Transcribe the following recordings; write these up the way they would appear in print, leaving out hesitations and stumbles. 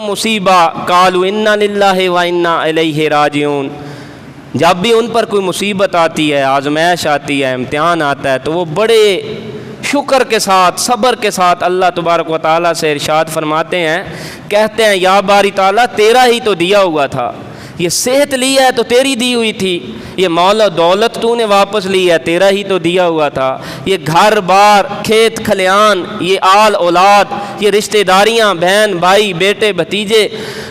مصیبہ قالوا انا للہ و انا الیہ راجعون، جب بھی ان پر کوئی مصیبت آتی ہے، آزمائش آتی ہے، امتحان آتا ہے، تو وہ بڑے شکر کے ساتھ، صبر کے ساتھ اللہ تبارک و تعالیٰ سے ارشاد فرماتے ہیں، کہتے ہیں یا باری تعالیٰ تیرا ہی تو دیا ہوا تھا، یہ صحت لی ہے تو تیری دی ہوئی تھی، یہ مال و دولت تو نے واپس لی ہے، تیرا ہی تو دیا ہوا تھا، یہ گھر بار، کھیت کھلیان، یہ آل اولاد، یہ رشتہ داریاں، بہن بھائی، بیٹے بھتیجے،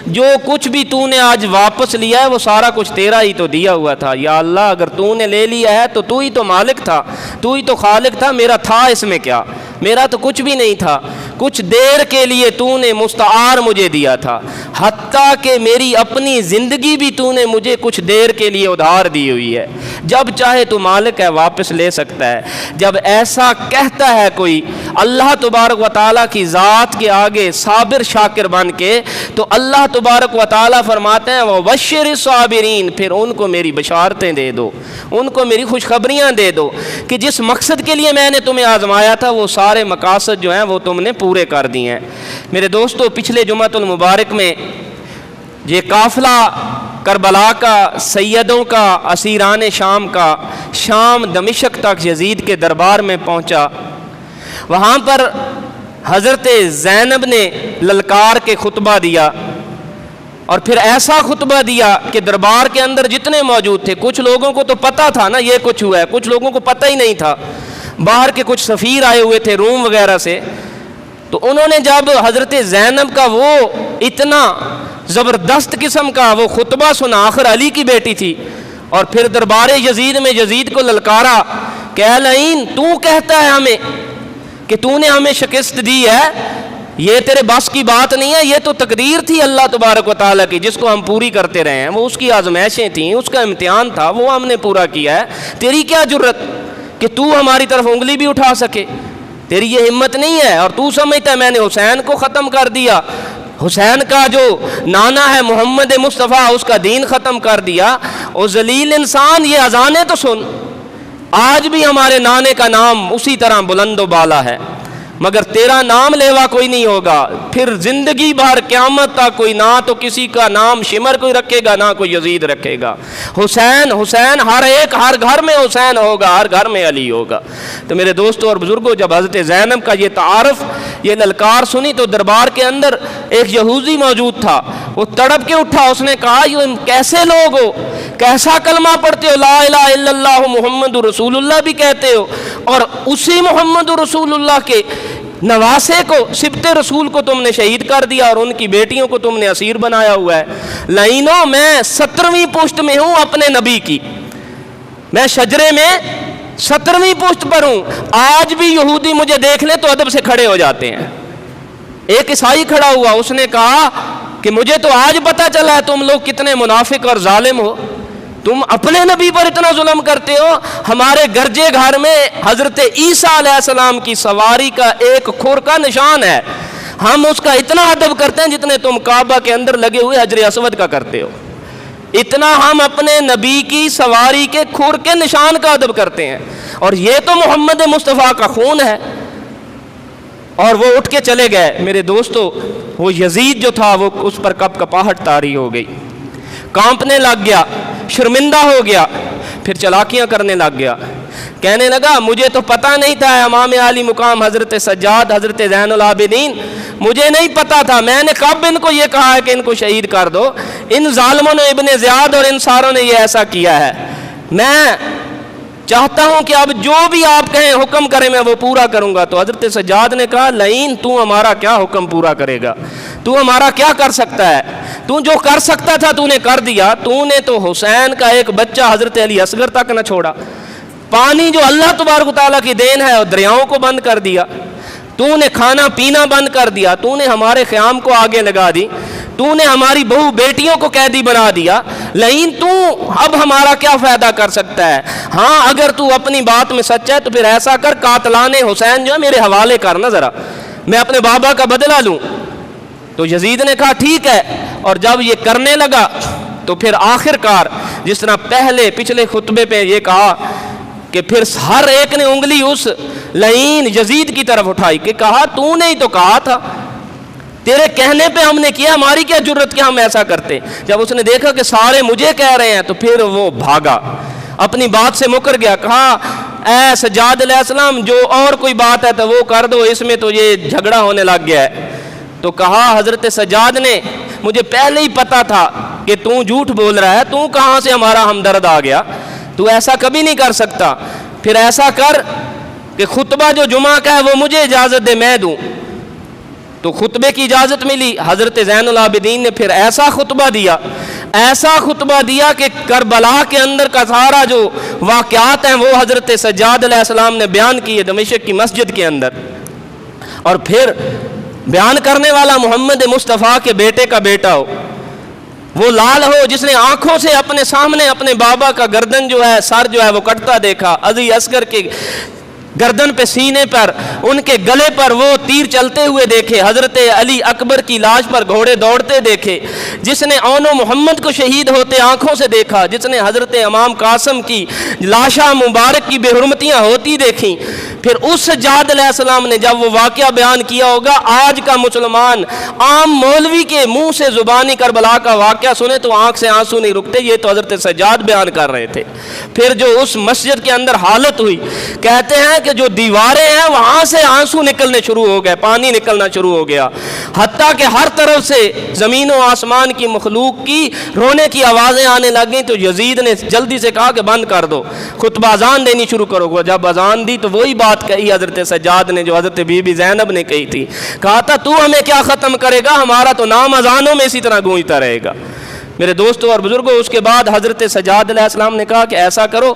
جو کچھ بھی تو نے آج واپس لیا ہے وہ سارا کچھ تیرا ہی تو دیا ہوا تھا۔ یا اللہ اگر تو نے لے لیا ہے تو ہی تو مالک تھا، تو ہی تو خالق تھا، میرا تھا اس میں کیا؟ میرا تو کچھ بھی نہیں تھا، کچھ دیر کے لیے تو نے مستعار مجھے دیا تھا، حتیٰ کہ میری اپنی زندگی بھی تو نے مجھے کچھ دیر کے لیے ادھار دی ہوئی ہے، جب چاہے تو مالک ہے واپس لے سکتا ہے۔ جب ایسا کہتا ہے کوئی اللہ تبارک و تعالیٰ کی ذات کے آگے صابر شاکر بن کے، تو اللہ تبارک و تعالیٰ فرماتے ہیں وَبَشِّرِ الصَّابِرِينَ، پھر ان کو میری بشارتیں دے دو، ان کو میری خوشخبریاں دے دو کہ جس مقصد کے لیے میں نے تمہیں آزمایا تھا وہ سارے مقاصد جو ہیں وہ تم نے پورے کر دی ہیں۔ میرے دوستو، پچھلے جمعۃ المبارک میں یہ قافلہ کربلا کا، سیدوں کا، اسیران شام کا، شام دمشق تک یزید کے دربار میں پہنچا، وہاں پر حضرت زینب نے للکار کے خطبہ دیا، اور پھر ایسا خطبہ دیا کہ دربار کے اندر جتنے موجود تھے، کچھ لوگوں کو تو پتہ تھا نا یہ کچھ ہوا ہے، کچھ لوگوں کو پتہ ہی نہیں تھا، باہر کے کچھ سفیر آئے ہوئے تھے روم وغیرہ سے، تو انہوں نے جب حضرت زینب کا وہ اتنا زبردست قسم کا وہ خطبہ سنا، آخر علی کی بیٹی تھی، اور پھر دربار یزید میں یزید کو للکارا کہ اے لعین، تو کہتا ہے ہمیں کہ تو نے ہمیں شکست دی ہے، یہ تیرے بس کی بات نہیں ہے، یہ تو تقدیر تھی اللہ تبارک و تعالیٰ کی جس کو ہم پوری کرتے رہے ہیں، وہ اس کی آزمائشیں تھیں، اس کا امتحان تھا، وہ ہم نے پورا کیا ہے، تیری کیا جرت کہ تو ہماری طرف انگلی بھی اٹھا سکے؟ تیری یہ ہمت نہیں ہے، اور تو سمجھتا ہے میں نے حسین کو ختم کر دیا، حسین کا جو نانا ہے محمد مصطفیٰ اس کا دین ختم کر دیا۔ اور ذلیل انسان، یہ اذانیں تو سن، آج بھی ہمارے نانے کا نام اسی طرح بلند و بالا ہے، مگر تیرا نام لیوا کوئی نہیں ہوگا، پھر زندگی بھر قیامت تک کوئی نہ تو کسی کا نام شمر کوئی رکھے گا، نہ کوئی یزید رکھے گا، حسین حسین، ہر گھر میں حسین ہوگا، ہر گھر میں علی ہوگا۔ تو میرے دوستوں اور بزرگوں، جب حضرت زینب کا یہ تعارف، یہ للکار سنی تو دربار کے اندر ایک یہودی موجود تھا، وہ تڑپ کے اٹھا، اس نے کہا یہ کیسے لوگ ہو، کیسا کلمہ پڑھتے ہو، لا الہ الا اللہ محمد رسول اللہ بھی کہتے ہو، اور اسی محمد رسول اللہ کے نواسے کو، سبط رسول کو تم نے شہید کر دیا، اور ان کی بیٹیوں کو تم نے اسیر بنایا ہوا ہے۔ لعینوں، میں 17ویں پشت میں ہوں اپنے نبی کی، میں شجرے میں 17ویں پشت پر ہوں، آج بھی یہودی مجھے دیکھ لیں تو ادب سے کھڑے ہو جاتے ہیں۔ ایک عیسائی کھڑا ہوا، اس نے کہا کہ مجھے تو آج پتہ چلا ہے تم لوگ کتنے منافق اور ظالم ہو، تم اپنے نبی پر اتنا ظلم کرتے ہو۔ ہمارے گرجے گھر میں حضرت عیسیٰ علیہ السلام کی سواری کا ایک کھر کا نشان ہے، ہم اس کا اتنا ادب کرتے ہیں جتنے تم کعبہ کے اندر لگے ہوئے حجر اسود کا کرتے ہو، اتنا ہم اپنے نبی کی سواری کے کھر کے نشان کا ادب کرتے ہیں، اور یہ تو محمد مصطفیٰ کا خون ہے۔ اور وہ اٹھ کے چلے گئے۔ میرے دوستو، وہ یزید جو تھا وہ اس پر کپ کپاہٹ طاری ہو گئی، کانپنے لگ گیا، شرمندہ ہو گیا، پھر چلاکیاں کرنے لگ گیا، کہنے لگا مجھے تو پتہ نہیں تھا امام عالی مقام حضرت سجاد، حضرت زین العابدین، مجھے نہیں پتہ تھا، میں نے کب ان کو یہ کہا ہے کہ ان کو شہید کر دو، ان ظالموں نے، ابن زیاد اور ان ساروں نے یہ ایسا کیا ہے، میں چاہتا ہوں کہ اب جو بھی آپ کہیں حکم کریں میں وہ پورا کروں گا۔ تو حضرت سجاد نے کہا لعین، تو ہمارا کیا حکم پورا کرے گا، تو ہمارا کیا کر سکتا ہے، تو جو کر سکتا تھا تو نے کر دیا، تو نے تو حسین کا ایک بچہ حضرت علی اصغر تک نہ چھوڑا، پانی جو اللہ تبارک و تعالیٰ کی دین ہے اور دریاؤں کو بند کر دیا، تو نے کھانا پینا بند کر دیا، تو نے ہمارے قیام کو آگے لگا دی، تو نے ہماری بہو بیٹیوں کو قیدی بنا دیا، لیکن تو اب ہمارا کیا فائدہ کر سکتا ہے؟ ہاں اگر تو اپنی بات میں سچ ہے تو پھر ایسا کر، قاتلان حسین جو ہے میرے حوالے کرنا ذرا، میں اپنے بابا کا بدلہ لوں۔ تو یزید نے کہا ٹھیک ہے، اور جب یہ کرنے لگا تو پھر آخر کار جس طرح پچھلے خطبے پہ یہ کہا کہ پھر ہر ایک نے انگلی اس لعین یزید کی طرف اٹھائی کہ کہا تو نے ہی تو کہا تھا، تیرے کہنے پہ ہم نے کیا، ہماری کیا جرت کہ ہم ایسا کرتے۔ جب اس نے دیکھا کہ سارے مجھے کہہ رہے ہیں تو پھر وہ بھاگا، اپنی بات سے مکر گیا۔ کہا اے سجاد علیہ السلام جو اور کوئی بات ہے تو وہ کر دو، اس میں تو یہ جھگڑا ہونے لگ گیا ہے۔ تو کہا حضرت سجاد نے مجھے پہلے ہی پتا تھا کہ تو جھوٹ بول رہا ہے، تو کہاں سے ہمارا ہمدرد آ گیا، تو ایسا کبھی نہیں کر سکتا۔ پھر ایسا کر کہ خطبہ جو جمعہ کا ہے وہ مجھے اجازت دے، میں دوں۔ تو خطبے کی اجازت ملی۔ حضرت زین العابدین نے پھر ایسا خطبہ دیا کہ کربلا کے اندر کا سارا جو واقعات ہیں وہ حضرت سجاد علیہ السلام نے بیان کیے دمشق کی مسجد کے اندر۔ اور پھر بیان کرنے والا محمد مصطفیٰ کے بیٹے کا بیٹا ہو، وہ لال ہو جس نے آنکھوں سے اپنے سامنے اپنے بابا کا گردن جو ہے، سر جو ہے وہ کٹتا دیکھا، عزی اصغر کے گردن پہ، سینے پر، ان کے گلے پر وہ تیر چلتے ہوئے دیکھے، حضرت علی اکبر کی لاش پر گھوڑے دوڑتے دیکھے، جس نے اون و محمد کو شہید ہوتے آنکھوں سے دیکھا، جس نے حضرت امام قاسم کی لاشا مبارک کی بے حرمتیاں ہوتی دیکھیں۔ پھر اس سجاد علیہ السلام نے جب وہ واقعہ بیان کیا ہوگا، آج کا مسلمان عام مولوی کے منہ سے زبانی کربلا کا واقعہ سنے تو آنکھ سے آنسو نہیں رکتے، یہ تو حضرت سجاد بیان کر رہے تھے۔ پھر جو اس مسجد کے اندر حالت ہوئی، کہتے ہیں کہ جو دیواریں ہیں وہاں سے آنسو نکلنے شروع ہو گئے، پانی نکلنا شروع ہو گیا، حتیٰ کہ ہر طرف سے زمین و آسمان کی مخلوق کی رونے کی آوازیں آنے لگ گئیں۔ تو یزید نے جلدی سے کہا کہ بند کر دو، خطبہ اذان دینی شروع کرو۔ جب اذان دی تو وہی بات کہی حضرت سجاد نے جو حضرت بی بی زینب نے کہی تھی، کہا تھا تو ہمیں کیا ختم کرے گا، ہمارا تو نام اذانوں میں اسی طرح گونجتا رہے گا۔ میرے دوستوں اور بزرگوں، اس کے بعد حضرت سجاد علیہ السلام نے کہا کہ ایسا کرو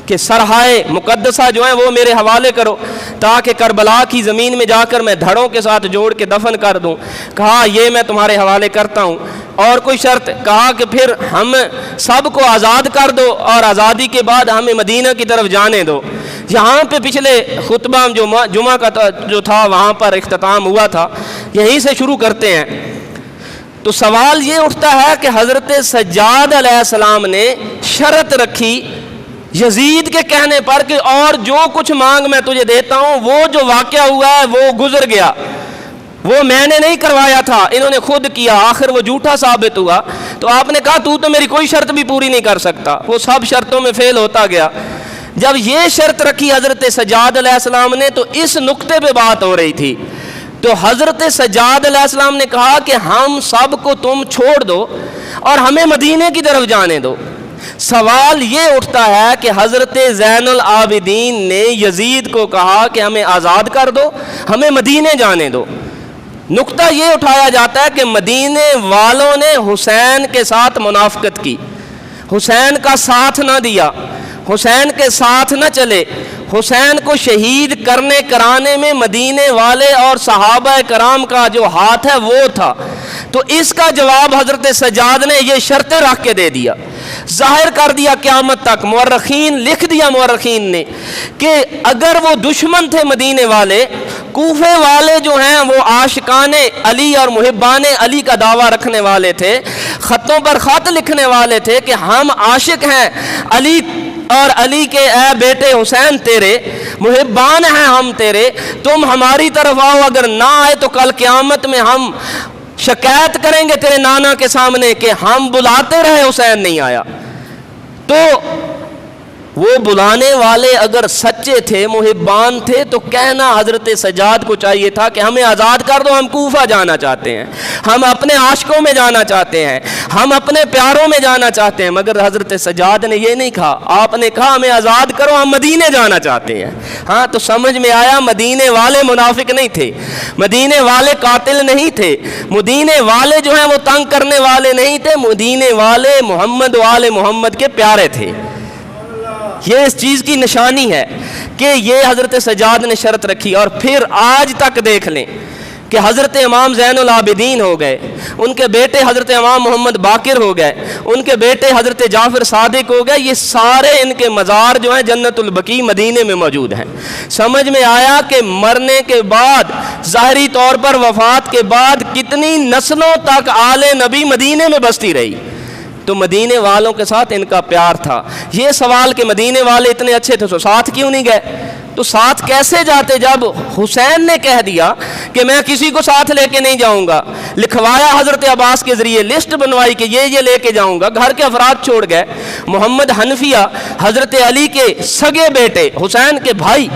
کہ سرحائے مقدسہ جو ہیں وہ میرے حوالے کرو تاکہ کربلا کی زمین میں جا کر میں دھڑوں کے ساتھ جوڑ کے دفن کر دوں۔ کہا یہ میں تمہارے حوالے کرتا ہوں، اور کوئی شرط؟ کہا کہ پھر ہم سب کو آزاد کر دو اور آزادی کے بعد ہمیں مدینہ کی طرف جانے دو۔ یہاں پہ پچھلے خطبہ جو جمعہ کا جو تھا وہاں پر اختتام ہوا تھا، یہیں سے شروع کرتے ہیں۔ تو سوال یہ اٹھتا ہے کہ حضرت سجاد علیہ السلام نے شرط رکھی یزید کے کہنے پر کہ اور جو کچھ مانگ میں تجھے دیتا ہوں، وہ جو واقعہ ہوا ہے وہ گزر گیا، وہ میں نے نہیں کروایا تھا، انہوں نے خود کیا، آخر وہ جھوٹا ثابت ہوا۔ تو آپ نے کہا تو میری کوئی شرط بھی پوری نہیں کر سکتا، وہ سب شرطوں میں فیل ہوتا گیا۔ جب یہ شرط رکھی حضرت سجاد علیہ السلام نے تو اس نقطے پہ بات ہو رہی تھی۔ تو حضرت سجاد علیہ السلام نے کہا کہ ہم سب کو تم چھوڑ دو اور ہمیں مدینے کی طرف جانے دو۔ سوال یہ اٹھتا ہے کہ حضرت زین العابدین نے یزید کو کہا کہ ہمیں آزاد کر دو، ہمیں مدینے جانے دو۔ نقطہ یہ اٹھایا جاتا ہے کہ مدینے والوں نے حسین کے ساتھ منافقت کی، حسین کا ساتھ نہ دیا، حسین کے ساتھ نہ چلے، حسین کو شہید کرنے کرانے میں مدینے والے اور صحابہ کرام کا جو ہاتھ ہے وہ تھا۔ تو اس کا جواب حضرت سجاد نے یہ شرطیں رکھ کے دے دیا، ظاہر کر دیا قیامت تک۔ مورخین لکھ دیا، مورخین نے، کہ اگر وہ دشمن تھے مدینے والے، کوفے والے جو ہیں وہ عاشقان علی اور محبان علی کا دعویٰ رکھنے والے تھے، خطوں پر خط لکھنے والے تھے کہ ہم عاشق ہیں علی اور علی کے اے بیٹے حسین تیرے، محبان ہیں ہم تیرے، تم ہماری طرف آؤ، اگر نہ آئے تو کل قیامت میں ہم شکایت کریں گے تیرے نانا کے سامنے کہ ہم بلاتے رہے حسین نہیں آیا۔ تو وہ بلانے والے اگر سچے تھے، محبان تھے، تو کہنا حضرت سجاد کو چاہیے تھا کہ ہمیں آزاد کر دو، ہم کوفہ جانا چاہتے ہیں، ہم اپنے عاشقوں میں جانا چاہتے ہیں، ہم اپنے پیاروں میں جانا چاہتے ہیں۔ مگر حضرت سجاد نے یہ نہیں کہا، آپ نے کہا ہمیں آزاد کرو، ہم مدینے جانا چاہتے ہیں۔ ہاں، تو سمجھ میں آیا مدینے والے منافق نہیں تھے، مدینے والے قاتل نہیں تھے، مدینے والے جو ہیں وہ تنگ کرنے والے نہیں تھے، مدینے والے محمد و آل محمد کے پیارے تھے۔ یہ اس چیز کی نشانی ہے کہ یہ حضرت سجاد نے شرط رکھی۔ اور پھر آج تک دیکھ لیں کہ حضرت امام زین العابدین ہو گئے، ان کے بیٹے حضرت امام محمد باقر ہو گئے، ان کے بیٹے حضرت جعفر صادق ہو گئے، یہ سارے ان کے مزار جو ہیں جنت البقیع مدینے میں موجود ہیں۔ سمجھ میں آیا کہ مرنے کے بعد، ظاہری طور پر وفات کے بعد، کتنی نسلوں تک آل نبی مدینے میں بستی رہی۔ تو مدینے والوں کے ساتھ ان کا پیار تھا۔ یہ سوال کہ مدینے والے اتنے اچھے تھے تو ساتھ کیوں نہیں گئے؟ تو ساتھ کیسے جاتے جب حسین نے کہہ دیا کہ میں کسی کو ساتھ لے کے نہیں جاؤں گا؟ لکھوایا حضرت عباس کے ذریعے، لسٹ بنوائی کہ یہ لے کے جاؤں گا، گھر کے افراد چھوڑ گئے۔ محمد حنفیہ حضرت علی کے سگے بیٹے، حسین کے بھائی،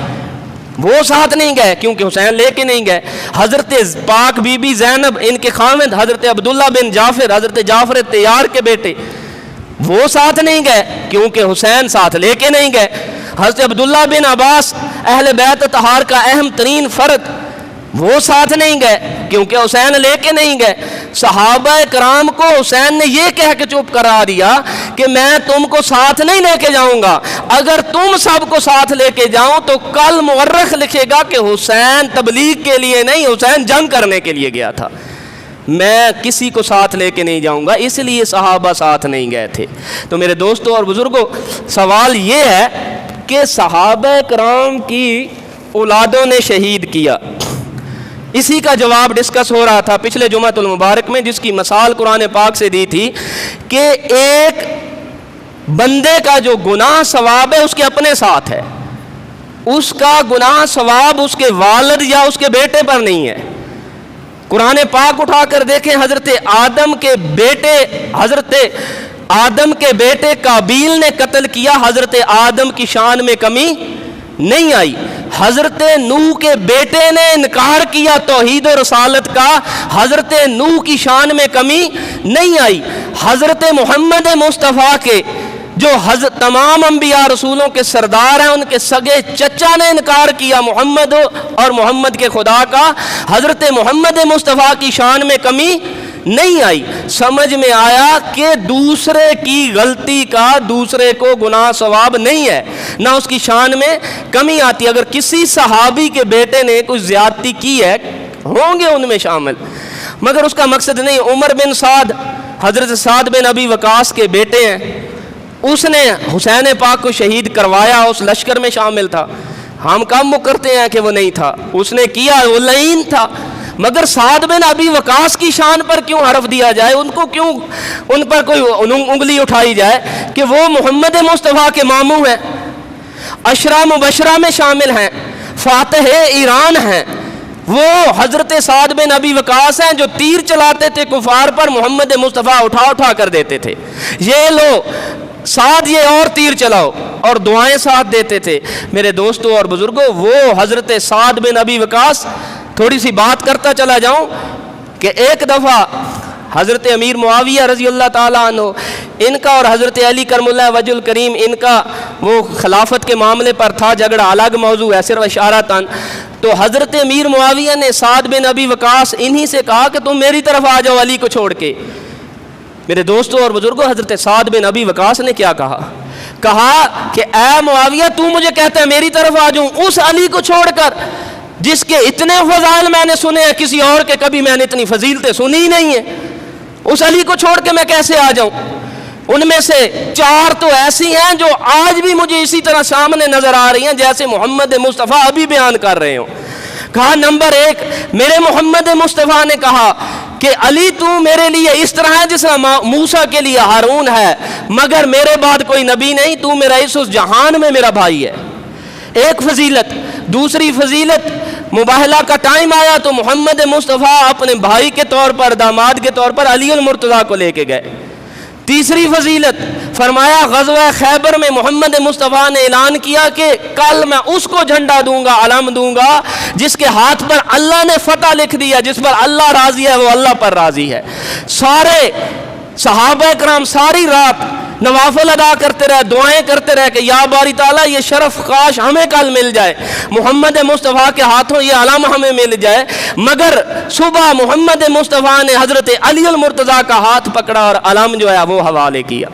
وہ ساتھ نہیں گئے کیونکہ حسین لے کے نہیں گئے۔ حضرت پاک بی بی زینب، ان کے خاوند حضرت عبداللہ بن جعفر، حضرت جعفر طیار کے بیٹے، وہ ساتھ نہیں گئے کیونکہ حسین ساتھ لے کے نہیں گئے۔ حضرت عبداللہ بن عباس، اہل بیت اطہار کا اہم ترین فرد، وہ ساتھ نہیں گئے کیونکہ حسین لے کے نہیں گئے۔ صحابہ کرام کو حسین نے یہ کہہ کے چپ کرا دیا کہ میں تم کو ساتھ نہیں لے کے جاؤں گا، اگر تم سب کو ساتھ لے کے جاؤں تو کل مورخ لکھے گا کہ حسین تبلیغ کے لیے نہیں، حسین جنگ کرنے کے لیے گیا تھا، میں کسی کو ساتھ لے کے نہیں جاؤں گا، اس لیے صحابہ ساتھ نہیں گئے تھے۔ تو میرے دوستوں اور بزرگوں، سوال یہ ہے کہ صحابہ کرام کی اولادوں نے شہید کیا، اسی کا جواب ڈسکس ہو رہا تھا پچھلے جمعہ المبارک میں، جس کی مثال قرآن پاک سے دی تھی کہ ایک بندے کا جو گناہ ثواب ہے اس کے اپنے ساتھ ہے، اس کا گناہ ثواب اس کے والد یا اس کے بیٹے پر نہیں ہے۔ قرآن پاک اٹھا کر دیکھیں، حضرت آدم کے بیٹے قابیل نے قتل کیا، حضرت آدم کی شان میں کمی نہیں آئی۔ حضرت نوح کے بیٹے نے انکار کیا توحید و رسالت کا، حضرت نوح کی شان میں کمی نہیں آئی۔ حضرت محمد مصطفیٰ کے جو تمام انبیاء رسولوں کے سردار ہیں، ان کے سگے چچا نے انکار کیا محمد اور محمد کے خدا کا، حضرت محمد مصطفیٰ کی شان میں کمی نہیں آئی۔ سمجھ میں آیا کہ دوسرے کی غلطی کا دوسرے کو گناہ ثواب نہیں ہے، نہ اس کی شان میں کمی آتی۔ اگر کسی صحابی کے بیٹے نے کوئی زیادتی کی ہے، ہوں گے ان میں شامل، مگر اس کا مقصد نہیں۔ عمر بن سعد، حضرت سعد بن ابی وقاص کے بیٹے ہیں، اس نے حسین پاک کو شہید کروایا، اس لشکر میں شامل تھا۔ ہم کم کرتے ہیں کہ وہ نہیں تھا، اس نے کیا، وہ لعین تھا، مگر سعد بن ابی وقاص کی شان پر کیوں حرف دیا جائے، ان کو کیوں ان پر کوئی انگلی اٹھائی جائے کہ وہ محمد مصطفیٰ کے ماموں ہیں، عشرہ مبشرہ میں شامل ہیں، فاتح ایران ہیں۔ وہ حضرت سعد بن ابی وقاص ہیں جو تیر چلاتے تھے کفار پر، محمد مصطفیٰ اٹھا کر دیتے تھے، یہ لو سعد یہ اور تیر چلاؤ، اور دعائیں ساتھ دیتے تھے۔ میرے دوستوں اور بزرگوں، وہ حضرت سعد بن ابی وقاص، تھوڑی سی بات کرتا چلا جاؤں کہ ایک دفعہ حضرت امیر معاویہ رضی اللہ تعالیٰ عنہ، ان کا اور حضرت علی کرم اللہ وجہ الکریم، ان کا وہ خلافت کے معاملے پر تھا جھگڑا، الگ موضوع ہے، صرف اشارتاً۔ تو حضرت امیر معاویہ نے سعد بن ابی وقاص انہی سے کہا کہ تم میری طرف آ جاؤ علی کو چھوڑ کے۔ میرے دوستوں اور بزرگوں، حضرت سعد بن ابی وقاص نے کیا کہا کہ اے معاویہ، تو مجھے کہتا ہے میری طرف آ جاؤں، اس علی کو چھوڑ کر جس کے اتنے فضائل میں نے سنے ہیں، کسی اور کے کبھی میں نے اتنی فضیلتیں سنی ہی نہیں ہیں، اس علی کو چھوڑ کے میں کیسے آ جاؤں؟ ان میں سے 4 تو ایسی ہیں جو آج بھی مجھے اسی طرح سامنے نظر آ رہی ہیں جیسے محمد مصطفیٰ ابھی بیان کر رہے ہوں۔ کہا نمبر 1، میرے محمد مصطفیٰ نے کہا کہ علی تو میرے لیے اس طرح ہے جس طرح موسیٰ کے لیے ہارون ہے، مگر میرے بعد کوئی نبی نہیں، تو میرا اس جہان میں میرا بھائی ہے۔ ایک فضیلت۔ دوسری فضیلت، مباہلہ کا ٹائم آیا تو محمد مصطفیٰ اپنے بھائی کے طور پر، داماد کے طور پر علی المرتضیٰ کو لے کے گئے۔ تیسری فضیلت، فرمایا غزوہ خیبر میں محمد مصطفیٰ نے اعلان کیا کہ کل میں اس کو جھنڈا دوں گا، علم دوں گا جس کے ہاتھ پر اللہ نے فتح لکھ دیا، جس پر اللہ راضی ہے وہ اللہ پر راضی ہے۔ سارے صحابہ کرام ساری رات نوافل ادا کرتے رہے، دعائیں کرتے رہے کہ یا باری تعالیٰ یہ شرف کاش ہمیں کل مل جائے، محمد مصطفیٰ کے ہاتھوں یہ علم ہمیں مل جائے۔ مگر صبح محمد مصطفیٰ نے حضرت علی المرتضیٰ کا ہاتھ پکڑا اور علم جو ہے وہ حوالے کیا۔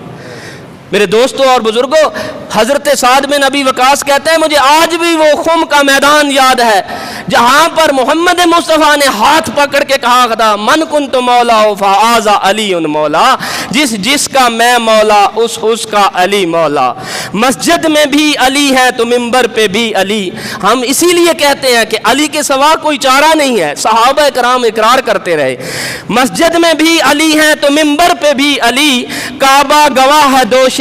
میرے دوستوں اور بزرگوں، حضرت سعد بن ابی وقاص کہتے ہیں مجھے آج بھی وہ خم کا میدان یاد ہے جہاں پر محمد مصطفیٰ نے ہاتھ پکڑ کے کہا تھا من کنت مولا فہذا علی مولا، جس کا میں مولا اس کا علی مولا۔ مسجد میں بھی علی ہے تو منبر پہ بھی علی۔ ہم اسی لیے کہتے ہیں کہ علی کے سوا کوئی چارہ نہیں ہے، صحابہ کرام اقرار کرتے رہے۔ مسجد میں بھی علی ہے تو منبر پہ بھی علی، کعبہ گواہ ہے دوش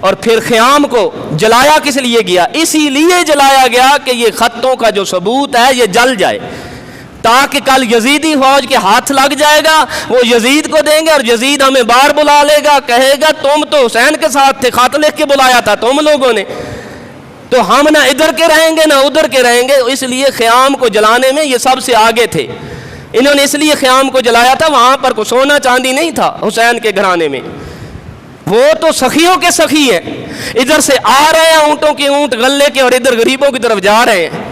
اور پھر خیام کو جلایا کس لیے گیا؟ اسی لیے جلایا گیا کہ یہ خطوں کا جو ثبوت ہے یہ جل جائے، تاکہ کل یزیدی فوج کے ہاتھ لگ جائے گا، وہ یزید کو دیں گے اور یزید ہمیں باہر بلا لے گا، کہے گا تم تو حسین کے ساتھ تھے، خط لکھ کے بلایا تھا تم لوگوں نے، تو ہم نہ ادھر کے رہیں گے نہ ادھر کے رہیں گے۔ اس لیے خیام کو جلانے میں یہ سب سے آگے تھے، انہوں نے اس لیے خیام کو جلایا تھا، وہاں پر کوئی سونا چاندی نہیں تھا حسین کے گھرانے میں، وہ تو سخیوں کے سخی ہیں، ادھر سے آ رہے ہیں اونٹوں کے اونٹ غلے کے اور ادھر غریبوں کی طرف جا رہے ہیں۔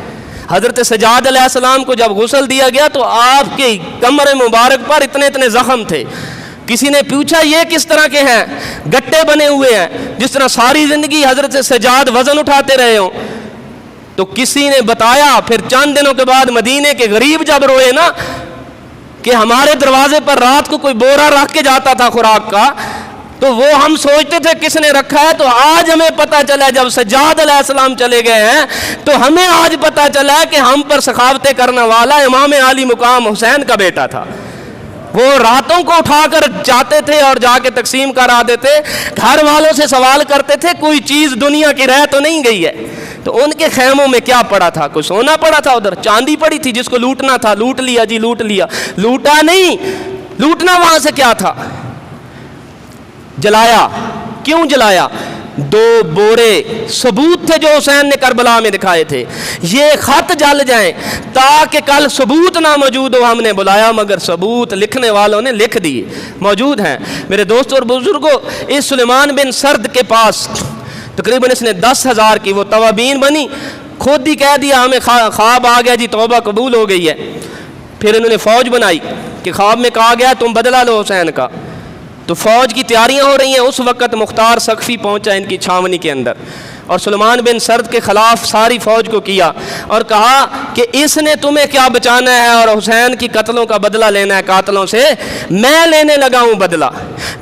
حضرت سجاد علیہ السلام کو جب غسل دیا گیا تو آپ کے کمر مبارک پر اتنے اتنے زخم تھے، کسی نے پوچھا یہ کس طرح کے ہیں؟ گٹے بنے ہوئے ہیں، جس طرح ساری زندگی حضرت سجاد وزن اٹھاتے رہے ہوں۔ تو کسی نے بتایا، پھر چند دنوں کے بعد مدینے کے غریب جب روئے نا کہ ہمارے دروازے پر رات کو کوئی بورا رکھ کے جاتا تھا خوراک کا، تو وہ ہم سوچتے تھے کس نے رکھا ہے، تو آج ہمیں پتہ چلا جب سجاد علیہ السلام چلے گئے ہیں تو ہمیں آج پتہ چلا کہ ہم پر سخاوتیں کرنے والا امام عالی مقام حسین کا بیٹا تھا۔ وہ راتوں کو اٹھا کر جاتے تھے اور جا کے تقسیم کرا دیتے، گھر والوں سے سوال کرتے تھے کوئی چیز دنیا کی رہ تو نہیں گئی ہے؟ تو ان کے خیموں میں کیا پڑا تھا؟ کوئی سونا پڑا تھا، ادھر چاندی پڑی تھی، جس کو لوٹنا تھا لوٹ لیا جی، لوٹ لیا، لوٹا نہیں، لوٹنا وہاں سے کیا تھا؟ جلایا۔ کیوں جلایا؟ 2 بورے ثبوت تھے جو حسین نے کربلا میں دکھائے تھے، یہ خط جل جائیں تاکہ کل ثبوت نہ موجود ہو۔ ہم نے بلایا مگر ثبوت لکھنے والوں نے لکھ دیے، موجود ہیں۔ میرے دوستوں اور بزرگوں، اس سلیمان بن سرد کے پاس تقریباً اس نے 10,000 کی وہ توابین بنی، خود ہی کہہ دیا ہمیں خواب آ گیا جی، توبہ قبول ہو گئی ہے۔ پھر انہوں نے فوج بنائی کہ خواب میں کہا گیا تم بدلہ لو حسین کا، تو فوج کی تیاریاں ہو رہی ہیں۔ اس وقت مختار سقفی پہنچا ان کی چھاونی کے اندر اور سلیمان بن سرد کے خلاف ساری فوج کو کیا اور کہا کہ اس نے تمہیں کیا بچانا ہے اور حسین کی قتلوں کا بدلہ لینا ہے قاتلوں سے، میں لینے لگا ہوں بدلہ۔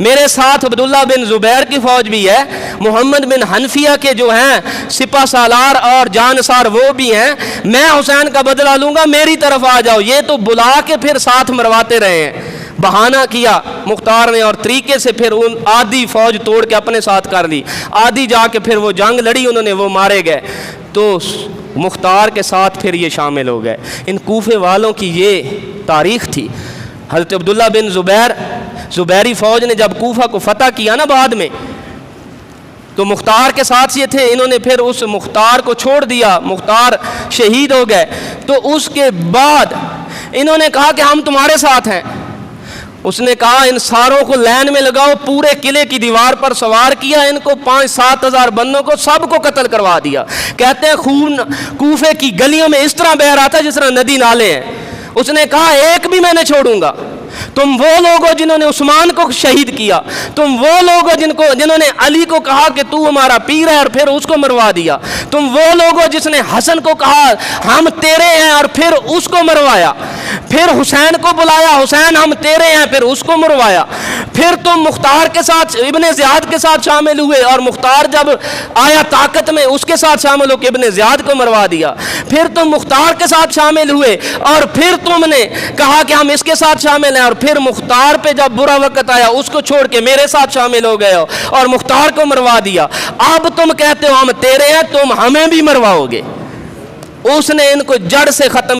میرے ساتھ عبداللہ بن زبیر کی فوج بھی ہے، محمد بن حنفیہ کے جو ہیں سپہ سالار اور جانسار وہ بھی ہیں، میں حسین کا بدلہ لوں گا، میری طرف آ جاؤ۔ یہ تو بلا کے پھر ساتھ مرواتے رہے ہیں، بہانہ کیا مختار نے اور طریقے سے پھر ان آدھی فوج توڑ کے اپنے ساتھ کر لی، آدھی جا کے پھر وہ جنگ لڑی، انہوں نے وہ مارے گئے، تو مختار کے ساتھ پھر یہ شامل ہو گئے۔ ان کوفے والوں کی یہ تاریخ تھی۔ حضرت عبداللہ بن زبیری فوج نے جب کوفہ کو فتح کیا نا بعد میں، تو مختار کے ساتھ یہ تھے، انہوں نے پھر اس مختار کو چھوڑ دیا، مختار شہید ہو گئے۔ تو اس کے بعد انہوں نے کہا کہ ہم تمہارے ساتھ ہیں۔ اس نے کہا ان ساروں کو لین میں لگاؤ، پورے قلعے کی دیوار پر سوار کیا، ان کو 5-7 ہزار بندوں کو سب کو قتل کروا دیا۔ کہتے ہیں خون کوفے کی گلیوں میں اس طرح بہہ رہا تھا جس طرح ندی نالے ہیں۔ اس نے کہا ایک بھی میں نے چھوڑوں گا، تم وہ لوگ ہو جنہوں نے عثمان کو شہید کیا، تم وہ لوگ ہو جنہوں نے علی کو کہا کہ تو ہمارا پیر ہے اور پھر اس کو مروا دیا، تم وہ لوگ ہو جس نے حسن کو کہا ہم تیرے ہیں اور پھر اس کو مروایا، پھر حسین کو بلایا حسین ہم تیرے ہیں پھر اس کو مروایا، پھر تم مختار کے ساتھ ابن زیاد کے ساتھ شامل ہوئے اور مختار جب آیا طاقت میں اس کے ساتھ شامل ہو کے ابن زیاد کو مروا دیا، پھر تم مختار کے ساتھ شامل ہوئے اور پھر تم نے کہا کہ ہم اس کے ساتھ شامل ہیں، اور پھر مختار پہ جب برا وقت آیا اس کو چھوڑ کے میرے ساتھ شامل ہو گئے ہو اور مختار کو مروا دیا، اب تم کہتے ہو ہم تیرے ہیں، تم ہمیں بھی مرواؤ گے۔ اس نے ان کو جڑ سے ختم